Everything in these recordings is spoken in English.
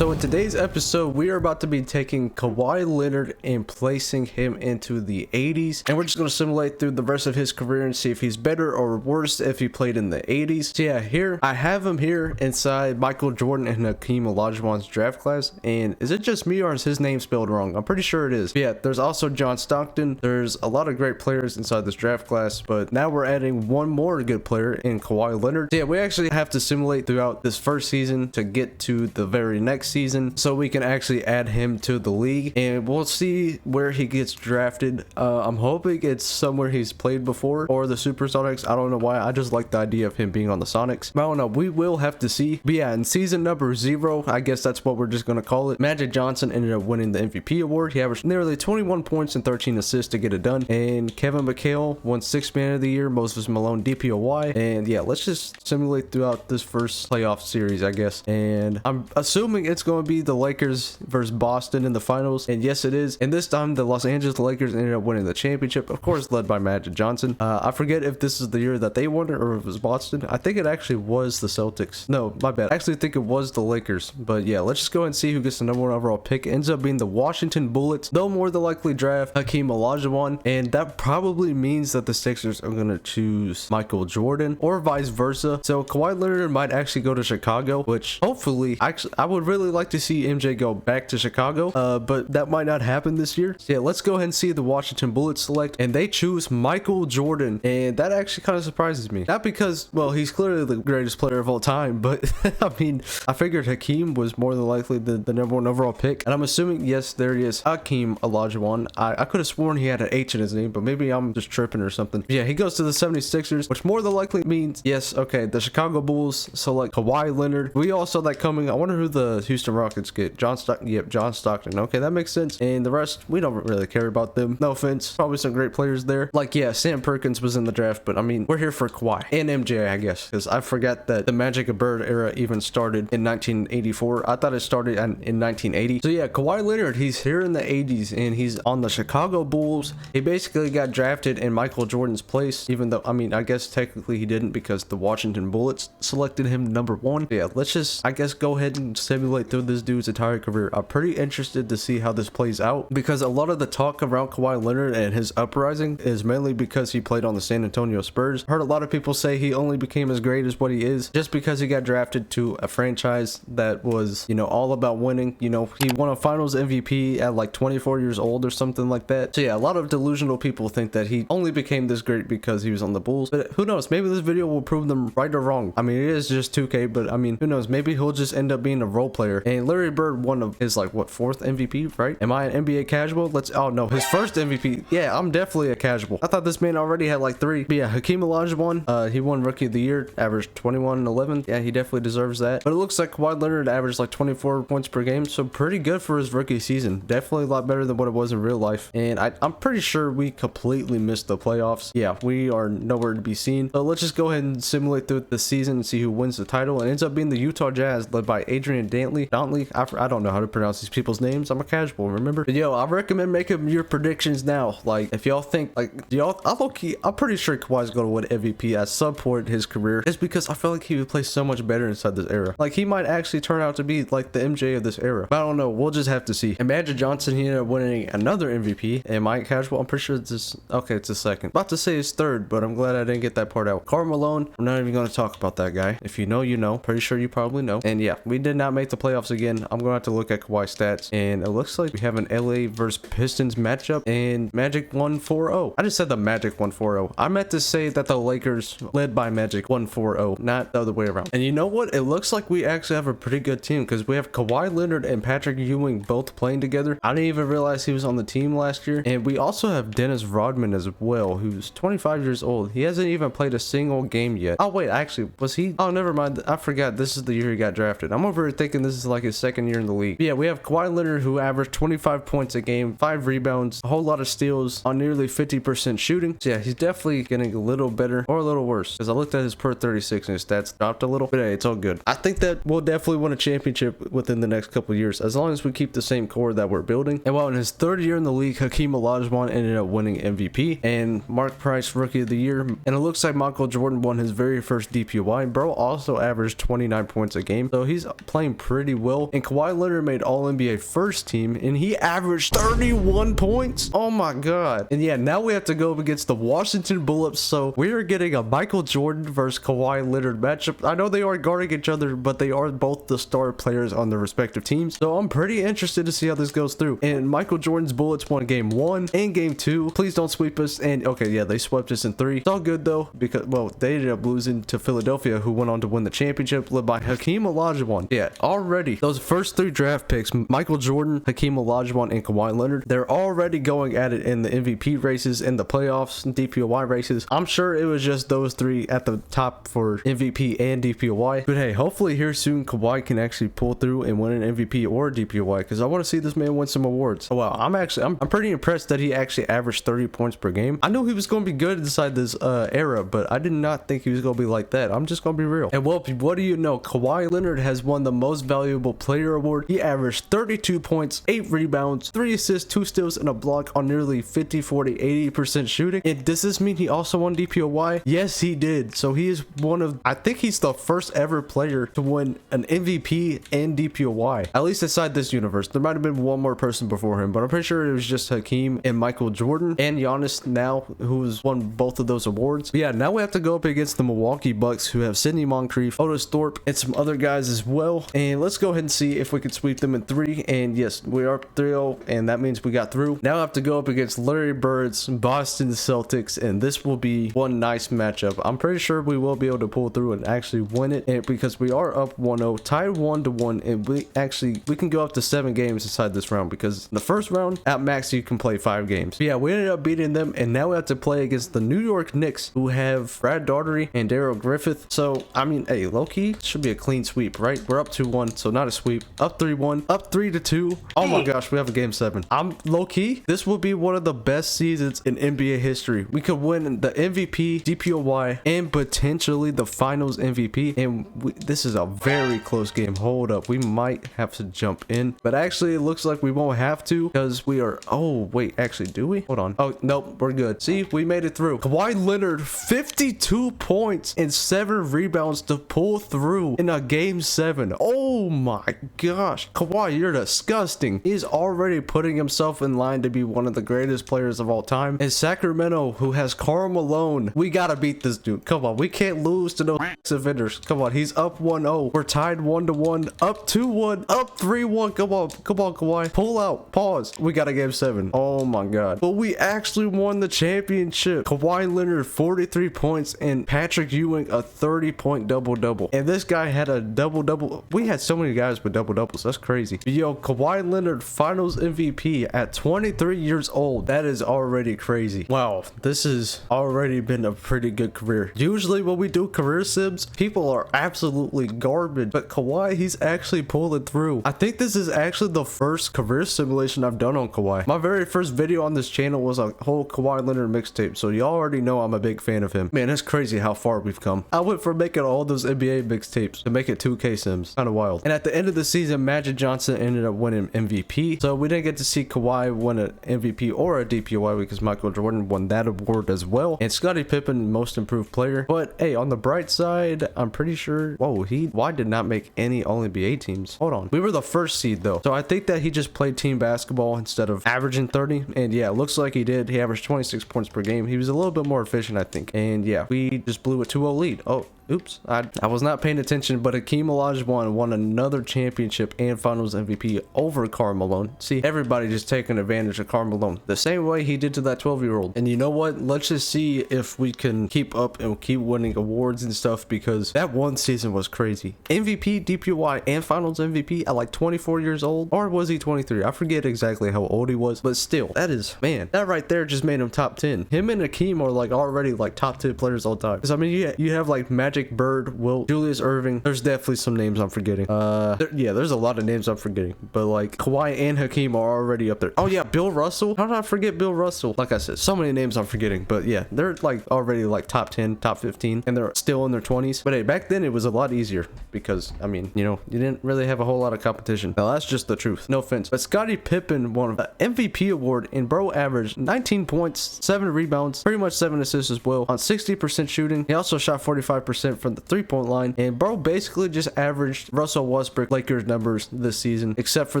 So in today's episode, we are about to be taking Kawhi Leonard and placing him into the 80s. And we're just going to simulate through the rest of his career and see if he's better or worse if he played in the 80s. So yeah, here, I have him here inside Michael Jordan and Hakeem Olajuwon's draft class. And is it just me or is his name spelled wrong? I'm pretty sure it is. But yeah, there's also John Stockton. There's a lot of great players inside this draft class, but now we're adding one more good player in Kawhi Leonard. So yeah, we actually have to simulate throughout this first season to get to the very next season so we can actually add him to the league, and we'll see where he gets drafted. I'm hoping it's somewhere he's played before or the Supersonics. I don't know why, I just like the idea of him being on the Sonics. I don't know, we will have to see. But yeah, in season number 0, I guess that's what we're just gonna call it, Magic Johnson ended up winning the MVP award. He averaged nearly 21 points and 13 assists to get it done, and Kevin McHale won 6th Man of the Year, Moses Malone DPOY. And yeah, let's just simulate throughout this first playoff series, I guess. And I'm assuming it's going to be the Lakers versus Boston in the finals, and yes it is. And this time the Los Angeles Lakers ended up winning the championship, of course led by Magic Johnson. I forget if this is the year that they won it or if it was Boston. I think it actually was the Celtics. No, my bad, I actually think it was the Lakers. But yeah, let's just go ahead and see who gets the #1 overall pick. It ends up being the Washington Bullets. They'll more than likely draft Hakeem Olajuwon, and that probably means that the Sixers are going to choose Michael Jordan or vice versa. So Kawhi Leonard might actually go to Chicago, which hopefully, actually I would really like to see MJ go back to Chicago, but that might not happen this year. So yeah, let's go ahead and see the Washington Bullets select, and they choose Michael Jordan, and that actually kind of surprises me. Not because, well, he's clearly the greatest player of all time, but I mean, I figured Hakeem was more than likely the #1 overall pick, and I'm assuming, yes, there he is, Hakeem Olajuwon. I could have sworn he had an H in his name, but maybe I'm just tripping or something. But yeah, he goes to the 76ers, which more than likely means, yes, okay, the Chicago Bulls select Kawhi Leonard. We all saw that coming. I wonder who the Houston Rockets get. John Stockton. Yep, John Stockton. Okay, that makes sense. And the rest, we don't really care about them. No offense. Probably some great players there. Like, yeah, Sam Perkins was in the draft, but I mean, we're here for Kawhi and MJ, I guess, because I forgot that the Magic of Bird era even started in 1984. I thought it started in 1980. So yeah, Kawhi Leonard, he's here in the 80s, and he's on the Chicago Bulls. He basically got drafted in Michael Jordan's place, even though, I mean, I guess technically he didn't because the Washington Bullets selected him #1. Yeah, let's just, I guess, go ahead and simulate through this dude's entire career. I'm pretty interested to see how this plays out, because a lot of the talk around Kawhi Leonard and his uprising is mainly because he played on the San Antonio Spurs. Heard a lot of people say he only became as great as what he is just because he got drafted to a franchise that was, you know, all about winning. You know, he won a finals MVP at like 24 years old or something like that. So yeah, a lot of delusional people think that he only became this great because he was on the Bulls, but who knows, maybe this video will prove them right or wrong. I mean, it is just 2K, but I mean, who knows, maybe he'll just end up being a role player. And Larry Bird won of his, like, what, 4th MVP, right? Am I an NBA casual? Oh no, his first MVP. Yeah, I'm definitely a casual. I thought this man already had like 3. But yeah, Hakeem Olajuwon, he won Rookie of the Year, averaged 21 and 11. Yeah, he definitely deserves that. But it looks like Kawhi Leonard averaged like 24 points per game, so pretty good for his rookie season. Definitely a lot better than what it was in real life. And I'm pretty sure we completely missed the playoffs. Yeah, we are nowhere to be seen. So let's just go ahead and simulate through the season and see who wins the title. It ends up being the Utah Jazz, led by Adrian Dantley. I don't know how to pronounce these people's names. I'm a casual, remember? But yo, I recommend making your predictions now. Like, if y'all think, like, I'm pretty sure Kawhi's gonna win MVP at some point in his career, just because I feel like he would play so much better inside this era. Like, he might actually turn out to be like the MJ of this era. But I don't know, we'll just have to see. And Magic Johnson, he ended up winning another MVP. Am I casual? I'm pretty sure it's this. Okay, it's the 2nd. About to say it's 3rd, but I'm glad I didn't get that part out. Karl Malone, we're not even gonna talk about that guy. If you know, you know. Pretty sure you probably know. And yeah, we did not make the playoffs again. I'm gonna have to look at Kawhi's stats, and it looks like we have an LA versus Pistons matchup, and Magic 1-4-0. I just said the Magic 1-4-0. I meant to say that the Lakers led by Magic 1-4-0, not the other way around. And you know what? It looks like we actually have a pretty good team, because we have Kawhi Leonard and Patrick Ewing both playing together. I didn't even realize he was on the team last year. And we also have Dennis Rodman as well, who's 25 years old. He hasn't even played a single game yet. Oh wait, actually, was he? Oh, never mind. I forgot. This is the year he got drafted. I'm over here thinking this is like his 2nd year in the league. But yeah, we have Kawhi Leonard, who averaged 25 points a game, 5 rebounds, a whole lot of steals on nearly 50% shooting. So yeah, he's definitely getting a little better or a little worse, because I looked at his per 36 and his stats dropped a little, but hey, it's all good. I think that we'll definitely win a championship within the next couple years, as long as we keep the same core that we're building. And while in his 3rd year in the league, Hakeem Olajuwon ended up winning MVP, and Mark Price Rookie of the Year. And it looks like Michael Jordan won his very first DPOY. Bro also averaged 29 points a game, so he's playing pretty pretty well. And Kawhi Leonard made All-NBA first team, and he averaged 31 points. Oh my god. And yeah, now we have to go up against the Washington Bullets. So we are getting a Michael Jordan versus Kawhi Leonard matchup. I know they are guarding each other, but they are both the star players on their respective teams. So I'm pretty interested to see how this goes through. And Michael Jordan's Bullets won game 1 and game 2. Please don't sweep us. And okay, yeah, they swept us in 3. It's all good though, because, well, they ended up losing to Philadelphia, who went on to win the championship, led by Hakeem Olajuwon. Yeah, already those first 3 draft picks, Michael Jordan, Hakeem Olajuwon, and Kawhi Leonard, they're already going at it in the MVP races, in the playoffs, and DPOY races. I'm sure it was just those 3 at the top for MVP and DPOY. But hey, hopefully here soon Kawhi can actually pull through and win an MVP or a DPOY, because I want to see this man win some awards. Oh wow, I'm pretty impressed that he actually averaged 30 points per game. I knew he was going to be good inside this era, but I did not think he was going to be like that. I'm just going to be real. And well, what do you know? Kawhi Leonard has won the most valuable player award. He averaged 32 points, 8 rebounds, 3 assists, 2 steals, and a block on nearly 50, 40, 80% shooting. And does this mean he also won DPOY? Yes, he did. So he is one of, I think he's the first ever player to win an MVP and DPOY, at least inside this universe. There might have been one more person before him, but I'm pretty sure it was just Hakeem and Michael Jordan and Giannis now, who has won both of those awards. But yeah, now we have to go up against the Milwaukee Bucks, who have Sidney Moncrief, Otis Thorpe, and some other guys as well. And let's go ahead and see if we can sweep them in 3. And yes, we are 3-0, and that means we got through. Now I have to go up against Larry Bird's Boston Celtics, and this will be one nice matchup. I'm pretty sure we will be able to pull through and actually win it, and because we are up 1-0, tied 1-1, and we can go up to 7 games inside this round, because the first round at max you can play 5 games. But yeah, we ended up beating them, and now we have to play against the New York Knicks, who have Brad Daugherty and Daryl Griffith. So I mean, hey, low-key should be a clean sweep, right? We're up 2-1, so not a sweep. Up 3-1, up 3-2. Oh my gosh, we have a game 7. I'm low-key, this will be one of the best seasons in NBA history. We could win the MVP, DPOY, and potentially the finals MVP, and this is a very close game. Hold up, we might have to jump in, but actually it looks like we won't have to, because we are, oh wait, actually do we? Hold on. Oh nope, we're good. See, we made it through. Kawhi Leonard, 52 points and 7 rebounds to pull through in a game 7. Oh my gosh, Kawhi, you're disgusting. He's already putting himself in line to be one of the greatest players of all time. And Sacramento, who has Karl Malone, we gotta beat this dude. Come on, we can't lose to those offenders. Come on, he's up 1-0. We're tied 1-1, up 2-1, up 3-1. Come on, Kawhi, pull out, pause. We got a game 7. Oh my god, but we actually won the championship. Kawhi Leonard, 43 points, and Patrick Ewing, a 30-point double-double. And this guy had a double-double. We had so many guys with double-doubles. That's crazy. Yo, Kawhi Leonard, finals MVP at 23 years old. That is already crazy. Wow, this has already been a pretty good career. Usually when we do career sims, people are absolutely garbage, but Kawhi, he's actually pulling through. I think this is actually the first career simulation I've done on Kawhi. My very first video on this channel was a whole Kawhi Leonard mixtape, so y'all already know I'm a big fan of him. Man, it's crazy how far we've come. I went from making all those NBA mixtapes to make it 2K sims. Kind of wild. And at the end of the season, Magic Johnson ended up winning MVP, so we didn't get to see Kawhi win an MVP or a DPOY because Michael Jordan won that award as well, and Scottie Pippen most improved player. But hey, on the bright side, I'm pretty sure, whoa, why did not make any All-NBA teams? Hold on, we were the first seed though, so I think that he just played team basketball instead of averaging 30, and yeah, it looks like he did. He averaged 26 points per game. He was a little bit more efficient, I think, and yeah, we just blew a 2-0 lead. Oh, oops, I was not paying attention, but Hakeem Olajuwon won another championship and finals MVP over Karl Malone. See, everybody just taking advantage of Karl Malone the same way he did to that 12-year-old. And you know what? Let's just see if we can keep up and keep winning awards and stuff, because that one season was crazy. MVP, DPOY, and finals MVP at like 24 years old, or was he 23? I forget exactly how old he was, but still, that is, man, that right there just made him top 10. Him and Hakeem are like already like top 10 players all time. Because I mean, you have like Magic, Bird, Wilt, Julius Irving. There's definitely some names I'm forgetting. Yeah, there's a lot of names I'm forgetting, but like Kawhi and Hakeem are already up there. Oh yeah, Bill Russell. How did I forget Bill Russell? Like I said, so many names I'm forgetting, but yeah, they're like already like top 10, top 15, and they're still in their 20s. But hey, back then it was a lot easier because I mean, you know, you didn't really have a whole lot of competition. Now that's just the truth. No offense, but Scottie Pippen won the MVP award, and bro averaged 19 points, 7 rebounds, pretty much 7 assists as well on 60% shooting. He also shot 45% 40% from the 3-point line, and bro basically just averaged Russell Westbrook Lakers numbers this season, except for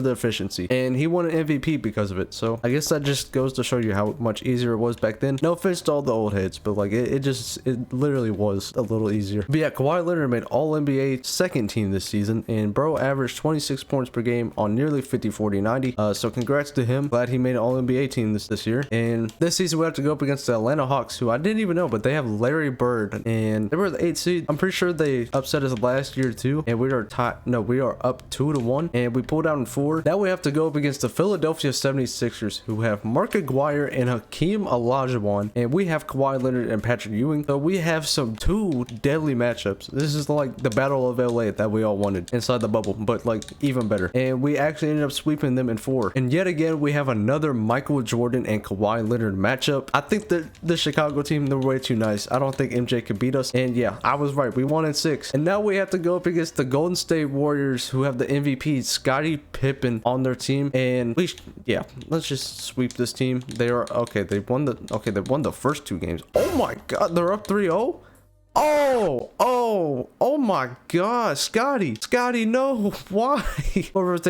the efficiency, and he won an MVP because of it. So I guess that just goes to show you how much easier it was back then. No offense to all the old heads, but like it literally was a little easier. But yeah, Kawhi Leonard made all NBA second team this season, and bro averaged 26 points per game on nearly 50 40 90. So congrats to him. Glad he made an all NBA team this year. And this season we have to go up against the Atlanta Hawks, who I didn't even know, but they have Larry Bird, and they were the 8th seed. I'm pretty sure they upset us last year too, and we are up 2-1, and we pulled out in 4. Now we have to go up against the Philadelphia 76ers, who have Mark Aguirre and Hakeem Olajuwon, and we have Kawhi Leonard and Patrick Ewing. So we have some 2 deadly matchups. This is like the battle of LA that we all wanted inside the bubble, but like even better. And we actually ended up sweeping them in 4. And yet again, we have another Michael Jordan and Kawhi Leonard matchup. I think that the Chicago team, they're way too nice. I don't think MJ could beat us. And yeah, I was right. We won in 6. And now we have to go up against the Golden State Warriors, who have the MVP Scottie Pippen on their team. And yeah, let's just sweep this team. They are okay. They won the first 2 games. Oh my god, they're up 3-0. Oh my god, Scotty, no, why?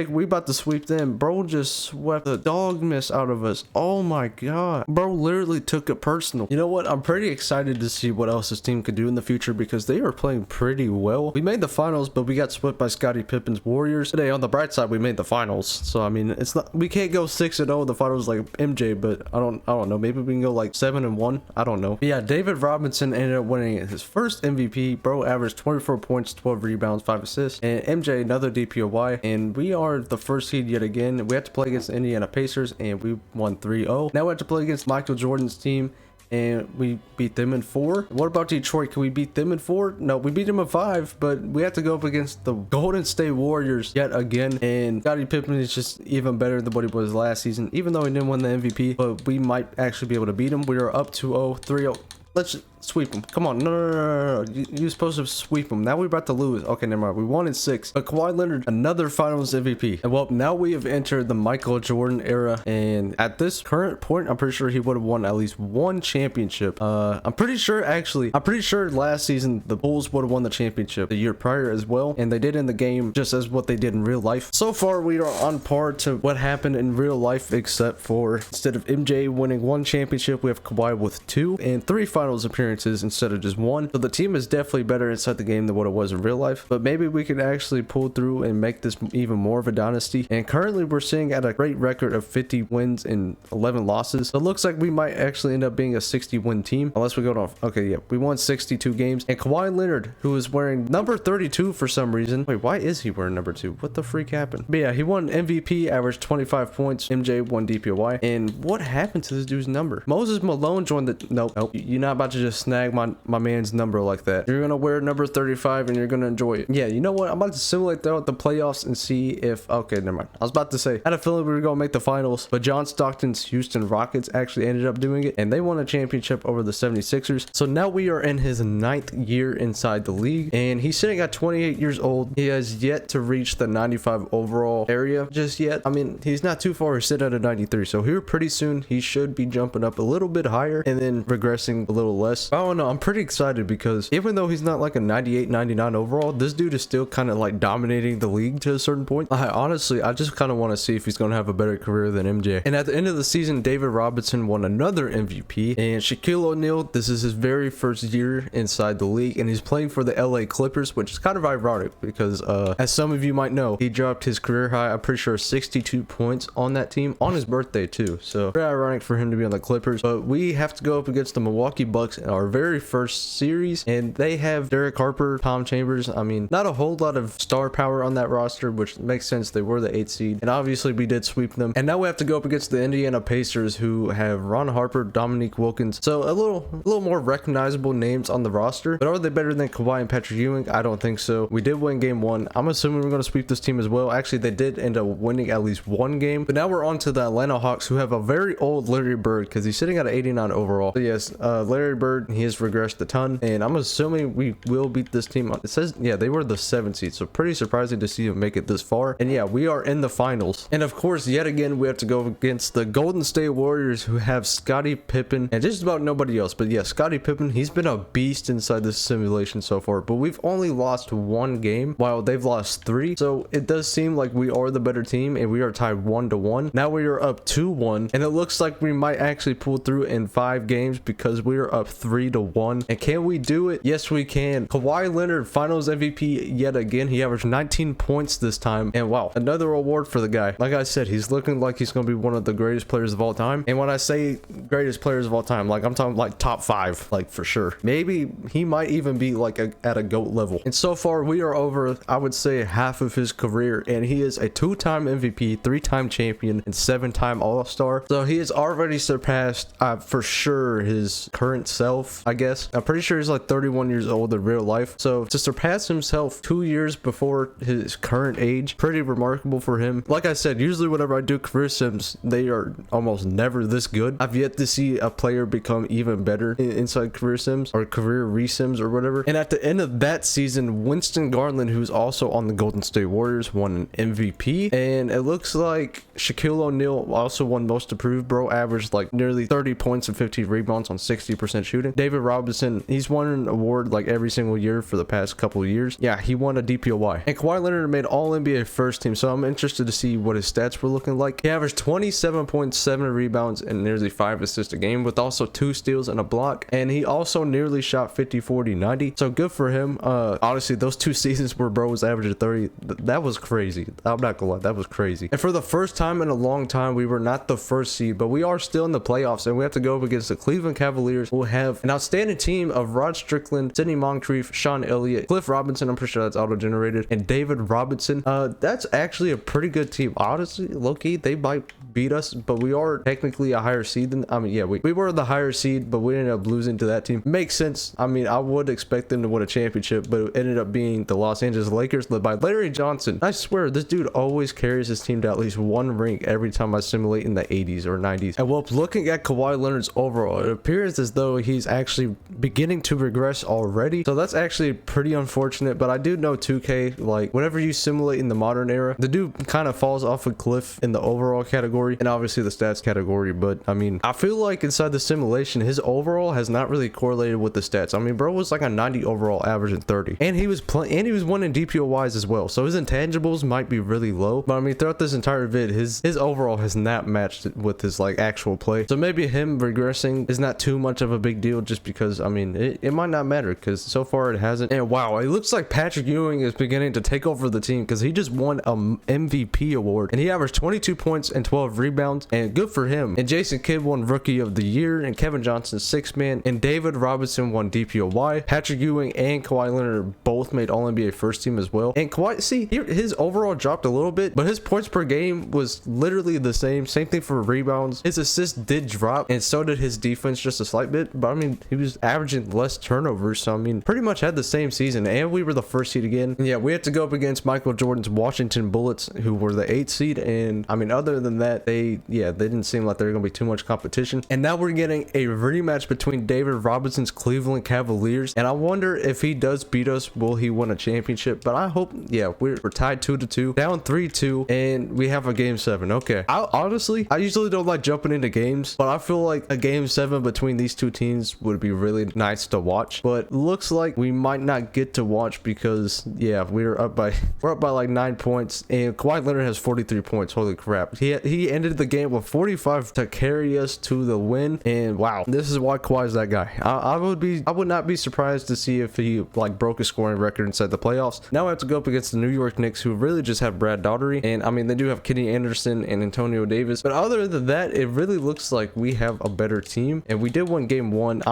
We about to sweep them. Bro just swept the dog mess out of us. Oh my god, bro literally took it personal. You know what, I'm pretty excited to see what else this team could do in the future, because they are playing pretty well. We made the finals, but we got swept by Scottie Pippen's Warriors. Today on the bright side, we made the finals, so I mean, it's not, we can't go 6-0 in the finals like MJ, but I don't know, maybe we can go like 7-1. I don't know. But yeah, David Robinson ended up winning his first MVP. Bro averaged 24 points, 12 rebounds, 5 assists, and MJ another DPOY. And we are the first seed yet again. We have to play against the Indiana Pacers, and we won 3-0. Now we have to play against Michael Jordan's team, and we beat them in 4. What about Detroit? Can we beat them in 4? No, we beat them in 5, but we have to go up against the Golden State Warriors yet again, and Scottie Pippen is just even better than what he was last season, even though he didn't win the MVP, but we might actually be able to beat him. We are up 2-0, 3-0. Let's sweep them. Come on. No. You're supposed to sweep them. Now we're about to lose. Okay, never mind. We won in 6. But Kawhi Leonard, another finals MVP. And well, now we have entered the Michael Jordan era. And at this current point, I'm pretty sure he would have won at least 1 championship. I'm pretty sure last season, the Bulls would have won the championship the year prior as well. And they did in the game just as what they did in real life. So far, we are on par to what happened in real life, except for instead of MJ winning 1 championship, we have Kawhi with 2 and 3 finals appearances instead of just 1. So the team is definitely better inside the game than what it was in real life, but maybe we could actually pull through and make this even more of a dynasty. And currently we're sitting at a great record of 50 wins and 11 losses, so it looks like we might actually end up being a 60-win team unless we go to, okay, yeah, we won 62 games. And Kawhi Leonard, who is wearing number 32 for some reason, wait, why is he wearing number 2? What the freak happened? But yeah, he won MVP, averaged 25 points. MJ won DPOY. And what happened to this dude's number? Moses Malone joined the, nope, you're not about to just snag my man's number like that. You're gonna wear number 35 and you're gonna enjoy it. Yeah, you know what, I'm about to simulate throughout the playoffs and see if, okay, never mind. I was about to say, I had a feeling we were gonna make the finals, but John Stockton's Houston Rockets actually ended up doing it, and they won a championship over the 76ers. So now we are in his 9th year inside the league, and he's sitting at 28 years old. He has yet to reach the 95 overall area just yet. I mean, he's not too far. He's sitting at a 93, so here pretty soon he should be jumping up a little bit higher and then regressing a little less. I don't know, I'm pretty excited because even though he's not like a 98 99 overall, this dude is still kind of like dominating the league to a certain point. Honestly, I just kind of want to see if he's going to have a better career than MJ. And at the end of the season, David Robinson won another MVP, and Shaquille O'Neal, this is his very first year inside the league, and he's playing for the LA Clippers, which is kind of ironic because as some of you might know, he dropped his career high, I'm pretty sure 62 points on that team on his birthday too. So very ironic for him to be on the Clippers. But we have to go up against the Milwaukee Bucks in our very first series, and they have Derek Harper, Tom Chambers. I mean, not a whole lot of star power on that roster, which makes sense. They were the 8th seed, and obviously we did sweep them. And now we have to go up against the Indiana Pacers, who have Ron Harper, Dominique Wilkins, so a little more recognizable names on the roster. But are they better than Kawhi and Patrick Ewing? I don't think so. We did win game 1. I'm assuming we're going to sweep this team as well. Actually, they did end up winning at least 1 game. But now we're on to the Atlanta Hawks, who have a very old Larry Bird, because he's sitting at an 89 overall. So yes, Larry Bird, He has regressed a ton, and I'm assuming we will beat this team. It says, yeah, they were the 7th seed, so pretty surprising to see him make it this far. And yeah, we are in the finals. And of course, yet again, we have to go against the Golden State Warriors, who have Scottie Pippen and just about nobody else. But yeah, Scottie Pippen, he's been a beast inside this simulation so far, but we've only lost 1 game while they've lost 3. So it does seem like we are the better team, and we are tied 1-1. Now we are up 2-1, and it looks like we might actually pull through in 5 games because we are up 3-1. And can we do it? Yes, we can. Kawhi Leonard, finals MVP yet again. He averaged 19 points this time, and wow, another award for the guy. Like I said, he's looking like he's going to be one of the greatest players of all time. And when I say greatest players of all time, like I'm talking like top 5, like for sure. Maybe he might even be like at a GOAT level. And so far we are over, I would say, half of his career, and he is a 2-time MVP, 3-time champion, and 7-time All-Star. So he has already surpassed for sure his current self, I guess. I'm pretty sure he's like 31 years old in real life. So to surpass himself 2 years before his current age, pretty remarkable for him. Like I said, usually whenever I do career sims, they are almost never this good. I've yet to see a player become even better inside career sims or career resims or whatever. And at the end of that season, Winston Garland, who's also on the Golden State Warriors, won an MVP. And it looks like Shaquille O'Neal also won most improved. Bro averaged like nearly 30 points and 50 rebounds on 60% shooting. David Robinson, he's won an award like every single year for the past couple of years. Yeah, he won a DPOY. And Kawhi Leonard made all NBA first team, so I'm interested to see what his stats were looking like. He averaged 27.7 rebounds and nearly 5 assists a game, with also 2 steals and a block. And he also nearly shot 50, 40, 90. So good for him. Honestly, those 2 seasons where bro was averaging 30, that was crazy. I'm not gonna lie, that was crazy. And for the first time in a long time, we were not the 1st seed, but we are still in the playoffs, and we have to go up against the Cleveland Cavaliers, who have an outstanding team of Rod Strickland, Sidney Moncrief, Sean Elliott, Cliff Robinson, I'm pretty sure that's auto-generated, and David Robinson. That's actually a pretty good team. Honestly, low-key, they might beat us, but we are technically a higher seed than, I mean, yeah, we were the higher seed, but we ended up losing to that team. Makes sense. I mean, I would expect them to win a championship, but it ended up being the Los Angeles Lakers, led by Larry Johnson. I swear, this dude always carries his team to at least 1 ring every time I simulate in the 80s or 90s. And well, looking at Kawhi Leonard's overall, it appears as though he's actually beginning to regress already. So that's actually pretty unfortunate, but I do know 2K, like, whenever you simulate in the modern era, the dude kind of falls off a cliff in the overall category and obviously the stats category. But I mean, I feel like inside the simulation, his overall has not really correlated with the stats. I mean, bro was like a 90 overall, averaging 30, and he was winning DPOYs as well. So his intangibles might be really low, but I mean, throughout this entire vid, his overall has not matched with his like actual play. So maybe him regressing is not too much of a big deal, just because I mean it might not matter, because so far it hasn't. And wow, it looks like Patrick Ewing is beginning to take over the team, because he just won a MVP award, and he averaged 22 points and 12 rebounds, and good for him. And Jason Kidd won Rookie of the Year, and Kevin Johnson 6th man, and David Robinson won DPOY. Patrick Ewing and Kawhi Leonard both made All NBA first team as well. And Kawhi, see, his overall dropped a little bit, but his points per game was literally the same thing for rebounds. His assists did drop, and so did his defense, just a slight bit, but I mean, he was averaging less turnovers, so I mean, pretty much had the same season, and we were the 1st seed again. And yeah, we had to go up against Michael Jordan's Washington Bullets, who were the 8th seed, and I mean, other than that, they didn't seem like there were gonna be too much competition. And now we're getting a rematch between David Robinson's Cleveland Cavaliers, and I wonder if he does beat us, will he win a championship? But I hope, yeah, we're tied 2-2, down 3-2, and we have a game 7. Okay, I usually don't like jumping into games, but I feel like a game 7 between these 2 teams would be really nice to watch. But looks like we might not get to watch, because yeah, we're up by like 9 points, and Kawhi Leonard has 43 points. Holy crap, he ended the game with 45 to carry us to the win. And wow, this is why Kawhi's that guy. I would not be surprised to see if he like broke a scoring record inside the playoffs. Now I have to go up against the New York Knicks, who really just have Brad Daugherty, and I mean, they do have Kenny Anderson and Antonio Davis, but other than that, it really looks like we have a better team. And we did win game 1.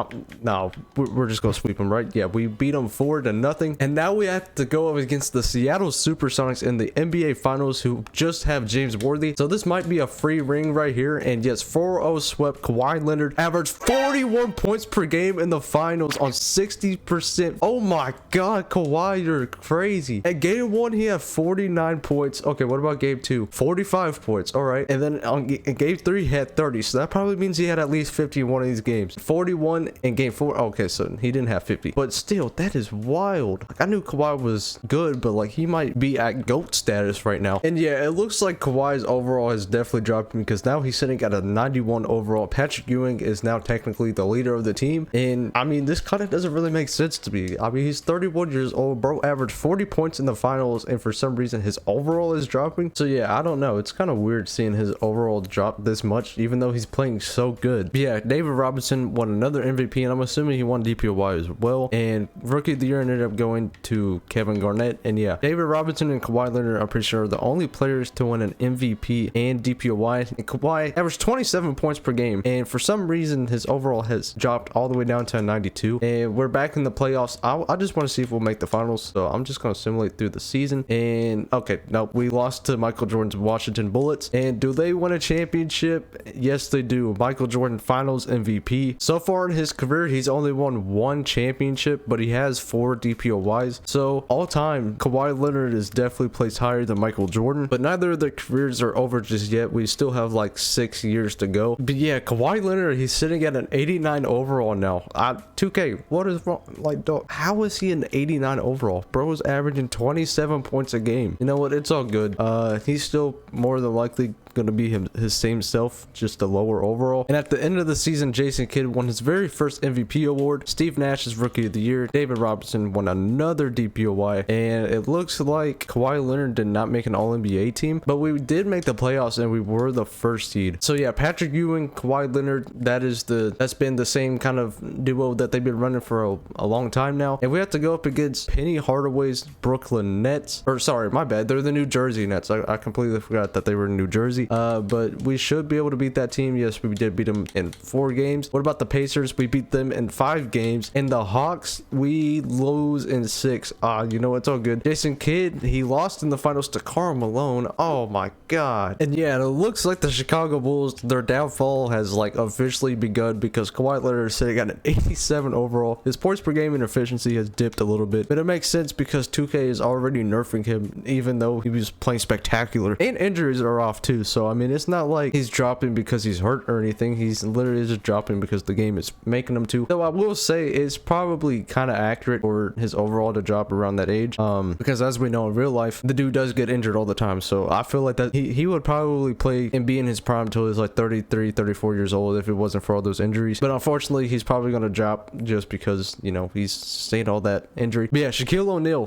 No, we're just gonna sweep them, right? Yeah, we beat them 4-0, and now we have to go up against the Seattle Supersonics in the NBA Finals, who just have James Worthy. So this might be a free ring right here. And yes, 4-0 swept. Kawhi Leonard averaged 41 points per game in the finals on 60%. Oh my god, Kawhi, you're crazy. At game 1, he had 49 points. Okay, what about game 2? 45 points. All right, and then in game 3 he had 30, so that probably means he had at least 50 in one of these games. 41 51 in game 4. Okay, so he didn't have 50, but still, that is wild. Like, I knew Kawhi was good, but like he might be at GOAT status right now. And yeah, it looks like Kawhi's overall has definitely dropped because now he's sitting at a 91 overall. Patrick Ewing is now technically the leader of the team, and I mean, this kind of doesn't really make sense to me. I mean, he's 31 years old, bro, averaged 40 points in the finals, and for some reason his overall is dropping. So yeah, I don't know, it's kind of weird seeing his overall drop this much even though he's playing so good. But yeah, David Robinson won another MVP, and I'm assuming he won DPOY as well, and rookie of the year ended up going to Kevin Garnett. And yeah, David Robinson and Kawhi Leonard, I'm pretty sure, are the only players to win an MVP and DPOY. And Kawhi averaged 27 points per game, and for some reason his overall has dropped all the way down to a 92, and we're back in the playoffs. I just want to see if we'll make the finals, so I'm just going to simulate through the season. And okay, no, we lost to Michael Jordan's Washington Bullets. And do they win a championship? Yes, they do. Michael Jordan finals MVP. So far in his career, he's only won 1 championship, but he has 4 DPOYs. So all time, Kawhi Leonard is definitely placed higher than Michael Jordan, but neither of their careers are over just yet. We still have like 6 years to go. But yeah, Kawhi Leonard, he's sitting at an 89 overall now. 2K, what is wrong? Like, dog, how is he an 89 overall? Bro is averaging 27 points a game. You know what? It's all good. He's still more than likely going to be his same self, just a lower overall. And at the end of the season, Jason Kidd won his very first MVP award. Steve Nash is rookie of the year. David Robinson won another DPOY, and it looks like Kawhi Leonard did not make an all-NBA team, but we did make the playoffs and we were the 1st seed. So yeah, Patrick Ewing, Kawhi Leonard, that's been the same kind of duo that they've been running for a long time now. And we have to go up against Penny Hardaway's Brooklyn Nets, or sorry, my bad, they're the New Jersey Nets. I completely forgot that they were in New Jersey. But we should be able to beat that team. Yes, we did beat them in 4 games. What about the Pacers? We beat them in 5 games. And the Hawks, we lose in 6. You know, it's all good. Jason Kidd, he lost in the finals to Karl Malone. Oh my god. And yeah, it looks like the Chicago Bulls, their downfall has like officially begun because Kawhi Leonard is sitting at an 87 overall. His points per game and efficiency has dipped a little bit, but it makes sense because 2K is already nerfing him even though he was playing spectacular, and injuries are off too. So I mean, it's not like he's dropping because he's hurt or anything. He's literally just dropping because the game is making him to. Though I will say it's probably kind of accurate for his overall to drop around that age, because as we know in real life, the dude does get injured all the time. So I feel like that he would probably play and be in his prime until he's like 33, 34 years old if it wasn't for all those injuries. But unfortunately, he's probably going to drop just because, you know, he's sustained all that injury. But yeah, Shaquille O'Neal,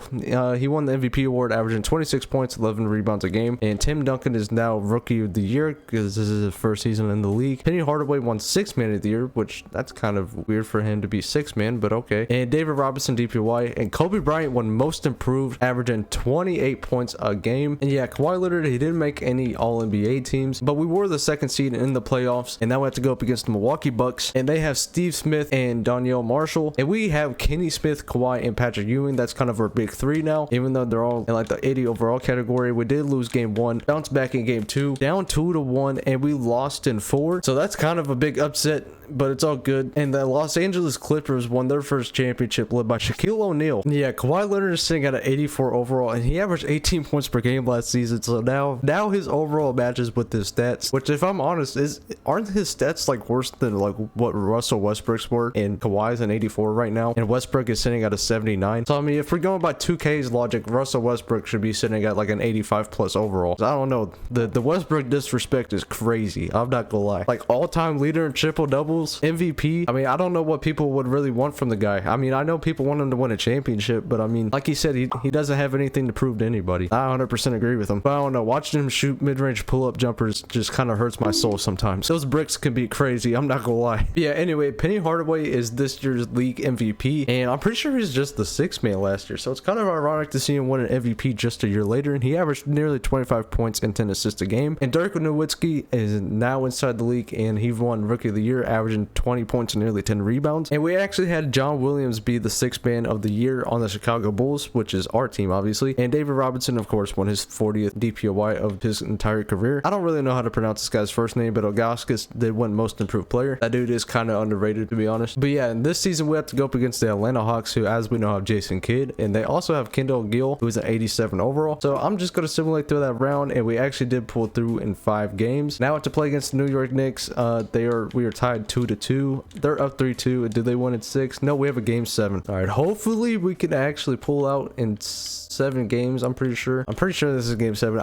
he won the MVP award, averaging 26 points, 11 rebounds a game. And Tim Duncan is now rookie of the year because this is his first season in the league. Penny Hardaway won 6th man of the year, which that's kind of weird for him to be 6th man, but okay. And David Robinson DPOY, and Kobe Bryant won most improved, averaging 28 points a game. And yeah, Kawhi Leonard, he didn't make any all-NBA teams, but we were the 2nd seed in the playoffs, and now we have to go up against the Milwaukee Bucks, and they have Steve Smith and Donyell Marshall, and we have Kenny Smith, Kawhi, and Patrick Ewing. That's kind of our big 3 now, even though they're all in like the 80 overall category. We did lose game 1, bounced back in game 2, down 2-1, and we lost in 4. So that's kind of a big upset, but it's all good. And the Los Angeles Clippers won their first championship, led by Shaquille O'Neal. Yeah, Kawhi Leonard is sitting at an 84 overall, and he averaged 18 points per game last season. So now his overall matches with his stats, which if I'm honest, aren't his stats like worse than like what Russell Westbrook's were? And Kawhi's an 84 right now, and Westbrook is sitting at a 79. So I mean, if we're going by 2K's logic, Russell Westbrook should be sitting at like an 85 plus overall. So I don't know, the Westbrook disrespect is crazy. I'm not gonna lie. Like all-time leader in triple doubles, MVP. I mean, I don't know what people would really want from the guy. I mean, I know people want him to win a championship, but I mean, like he said, he doesn't have anything to prove to anybody. I 100% agree with him. But I don't know, watching him shoot mid-range pull-up jumpers just kind of hurts my soul sometimes. Those bricks can be crazy, I'm not gonna lie. But yeah, anyway, Penny Hardaway is this year's league MVP, and I'm pretty sure he's just the 6th man last year, so it's kind of ironic to see him win an MVP just a year later, and he averaged nearly 25 points and 10 assists a game. And Dirk Nowitzki is now inside the league, and he won rookie of the year, averaging 20 points and nearly 10 rebounds. And we actually had John Williams be the 6th man of the year on the Chicago Bulls, which is our team obviously. And David Robinson, of course, won his 40th DPOY of his entire career. I don't really know how to pronounce this guy's first name, but Ilgauskas did win most improved player. That dude is kind of underrated, to be honest. But yeah, in this season we have to go up against the Atlanta Hawks, who, as we know, have Jason Kidd, and they also have Kendall Gill, who is an 87 overall. So I'm just going to simulate through that round, and we actually did pull through 2-5 games. Now I have to play against the New York Knicks. We are tied 2-2. They're up 3-2. Did they win at 6? No, we have a game 7. All right, hopefully we can actually pull out in 7 games. I'm pretty sure this is game 7.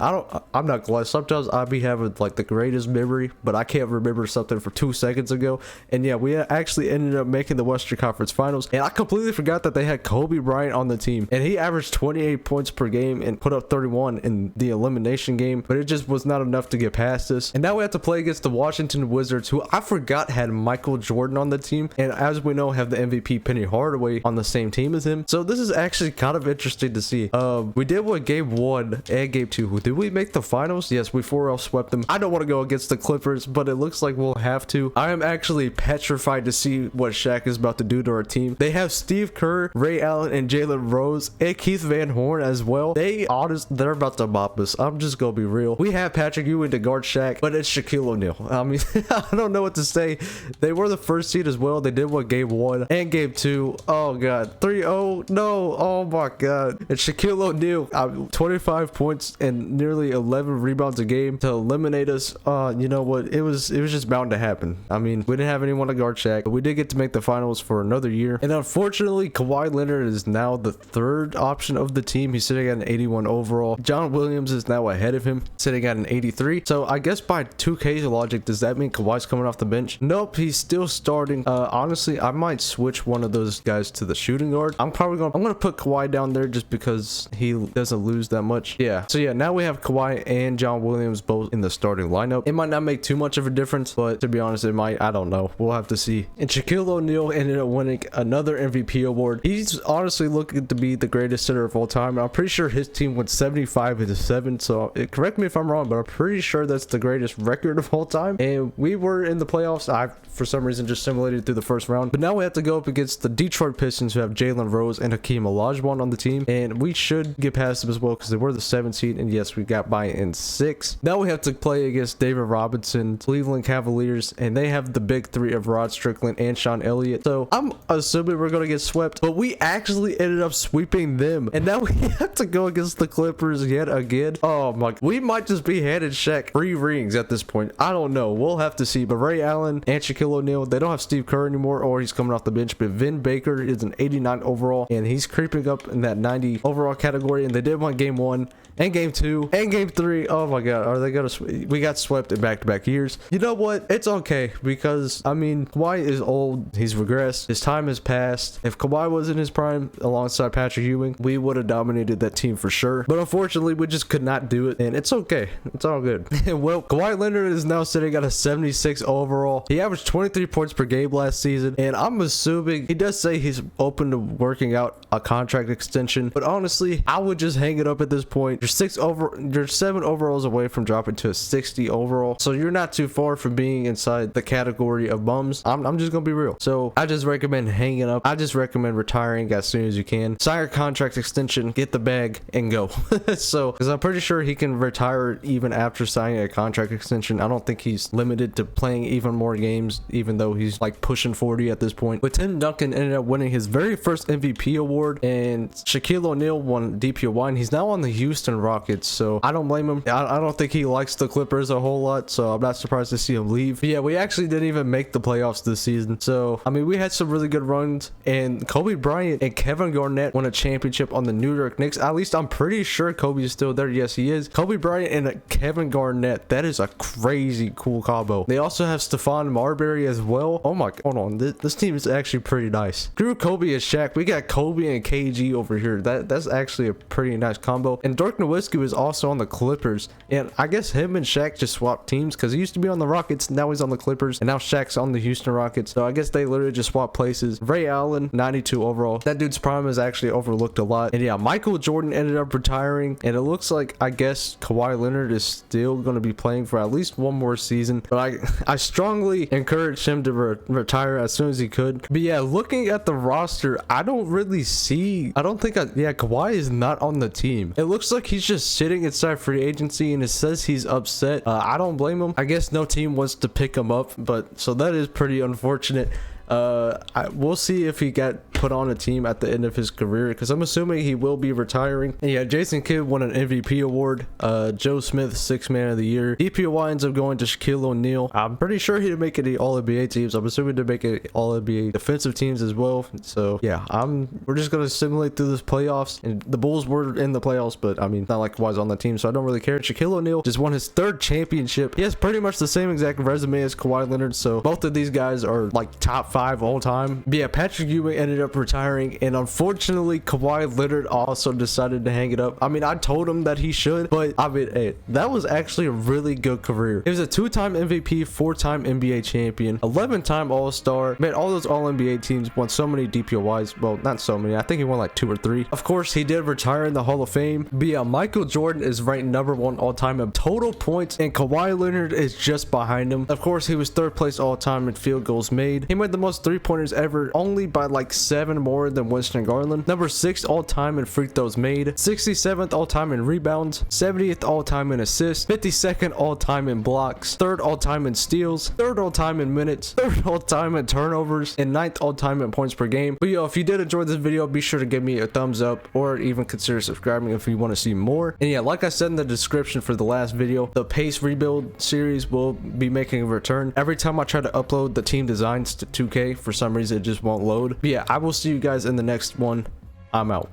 I'm not glad. Sometimes I be having like the greatest memory, but I can't remember something for 2 seconds ago. And yeah, we actually ended up making the Western Conference Finals, and I completely forgot that they had Kobe Bryant on the team, and he averaged 28 points per game and put up 31 in the elimination game, but it just was not enough to get past us. And now we have to play against the Washington Wizards, who I forgot had Michael Jordan on the team, and as we know, have the MVP Penny Hardaway on the same team as him. So this is actually kind of interesting to see. We did win game 1 and game 2. Did we make the finals? Yes, we 4-0 swept them. I don't want to go against the Clippers, but it looks like we'll have to. I am actually petrified to see what Shaq is about to do to our team. They have Steve Kerr, Ray Allen, and Jalen Rose, and Keith Van Horn as well. They're about to mop us. I'm just gonna be real. We have Patrick Ewing to guard Shaq, but it's Shaquille O'Neal. I mean, I don't know what to say. They were the first seed as well. They did win game 1 and game 2. Oh god, 3-0. No, oh my god. It's Shaquille O'Neal, 25 points and nearly 11 rebounds a game to eliminate us. You know what? It was just bound to happen. I mean, we didn't have anyone to guard Shaq, but we did get to make the finals for another year. And unfortunately, Kawhi Leonard is now the 3rd option of the team. He's sitting at an 81 overall. John Williams is now ahead of him, sitting at an 83. So I guess by 2K's logic, does that mean Kawhi's coming off the bench? Nope, he's still starting. Honestly, I might switch one of those guys to the shooting guard. I'm gonna put Kawhi down there just because he doesn't lose that much. Yeah. So yeah, now we have Kawhi and John Williams both in the starting lineup. It might not make too much of a difference, but to be honest, it might. I don't know. We'll have to see. And Shaquille O'Neal ended up winning another MVP award. He's honestly looking to be the greatest center of all time. I'm pretty sure his team went 75-7. So correct me if I'm wrong, but I'm pretty sure that's the greatest record of all time. And we were in the playoffs. I, for some reason, just simulated through the first round. But now we have to go up against the Detroit Pistons, who have Jalen Rose and Hakeem Olajuwon on the team. And we should get past them as well because they were the 7th seed. And yes, we got by in 6. Now we have to play against David Robinson, Cleveland Cavaliers, and they have the big 3 of Rod Strickland and Sean Elliott. So I'm assuming we're going to get swept, but we actually ended up sweeping them. And now we have to go against the Clippers yet again. Oh my, we might just be handed Shaq 3 rings at this point. I don't know. We'll have to see. But Ray Allen and Shaquille O'Neal, they don't have Steve Kerr anymore, or he's coming off the bench. But Vin Baker is an 89 overall, and he's creeping up in that 90 overall category. And they did win game 1 and game 2 and game 3. Oh my god, are they gonna we got swept in back-to-back years. You know what, it's okay, because I mean, Kawhi is old, he's regressed, his time has passed. If Kawhi was in his prime alongside Patrick Ewing, we would have dominated that team for sure, but unfortunately we just could not do it, and it's okay, it's all good. Well, Kawhi Leonard is now sitting at a 76 overall. He averaged 23 points per game last season, and I'm assuming he does say he's open to working out a contract extension, but honestly, I would just hang it up at this point. You're 7 overalls away from dropping to a 60 overall, so you're not too far from being inside the category of bums. I'm just gonna be real. So I just recommend hanging up. I just recommend retiring as soon as you can. Sign your contract extension, get the bag, and go. So, because I'm pretty sure he can retire even after signing a contract extension. I don't think he's limited to playing even more games, even though he's like pushing 40 at this point. But Tim Duncan ended up winning his very first MVP award, and Shaquille O'Neal won DPOY, and he's now on the Houston Rockets. So I don't blame him. I don't think he likes the Clippers a whole lot, so I'm not surprised to see him leave. But yeah, we actually didn't even make the playoffs this season. So I mean, we had some really good runs, and Kobe Bryant and Kevin Garnett won a championship on the New York Knicks. At least I'm pretty sure Kobe is still there. Yes, he is. Kobe Bryant and Kevin Garnett. That is a crazy cool combo. They also have Stephon Marbury as well. Oh my, hold on. This team is actually pretty nice. Screw Kobe and Shaq. We got Kobe and KG over here. That's actually a pretty nice combo. And Dirk Nowitzki was also on the Clippers, and I guess him and Shaq just swapped teams because he used to be on the Rockets, now he's on the Clippers, and now Shaq's on the Houston Rockets. So I guess they literally just swapped places. Ray Allen, 92 overall. That dude's prime is actually overlooked a lot. And yeah, Michael Jordan ended up retiring, and it looks like, I guess, Kawhi Leonard is still going to be playing for at least one more season, but I strongly encourage him to retire as soon as he could. But yeah, looking at the roster, I don't really see, yeah, Kawhi is not on the team. It looks like he's just sitting inside free agency, and it says he's upset. I don't blame him. I guess no team wants to pick him up, but so that is pretty unfortunate. We'll see if he got put on a team at the end of his career, because I'm assuming he will be retiring. And yeah, Jason Kidd won an MVP award. Joe Smith, 6th man of the year. DPOY ends up going to Shaquille O'Neal. I'm pretty sure he'd make it the All-NBA teams. I'm assuming to make it All-NBA defensive teams as well. So yeah, we're just gonna simulate through this playoffs, and the Bulls were in the playoffs, but I mean, not like Kawhi's on the team, so I don't really care. Shaquille O'Neal just won his 3rd championship. He has pretty much the same exact resume as Kawhi Leonard, so both of these guys are like top 5 all time. But yeah, Patrick Ewing ended up retiring, and unfortunately Kawhi Leonard also decided to hang it up. I mean, I told him that he should, but I mean, hey, that was actually a really good career. He was a 2-time MVP, 4-time NBA champion, 11-time All-Star. Man, all those All-NBA teams won so many DPOYs. Well, not so many. I think he won like 2 or 3. Of course, he did retire in the Hall of Fame. But yeah, Michael Jordan is ranked number 1 all-time in total points, and Kawhi Leonard is just behind him. Of course, he was 3rd place all-time in field goals made. He made the most 3-pointers ever, only by like 7 more than Winston Garland. Number 6 all-time in free throws made, 67th all-time in rebounds, 70th all-time in assists, 52nd all-time in blocks, 3rd all-time in steals, 3rd all-time in minutes, 3rd all-time in turnovers, and 9th all-time in points per game. But yo, if you did enjoy this video, be sure to give me a thumbs up, or even consider subscribing if you want to see more. And yeah, like I said in the description for the last video, the pace rebuild series will be making a return. Every time I try to upload the team designs to 2K, for some reason it just won't load. But yeah, I will see you guys in the next one. I'm out.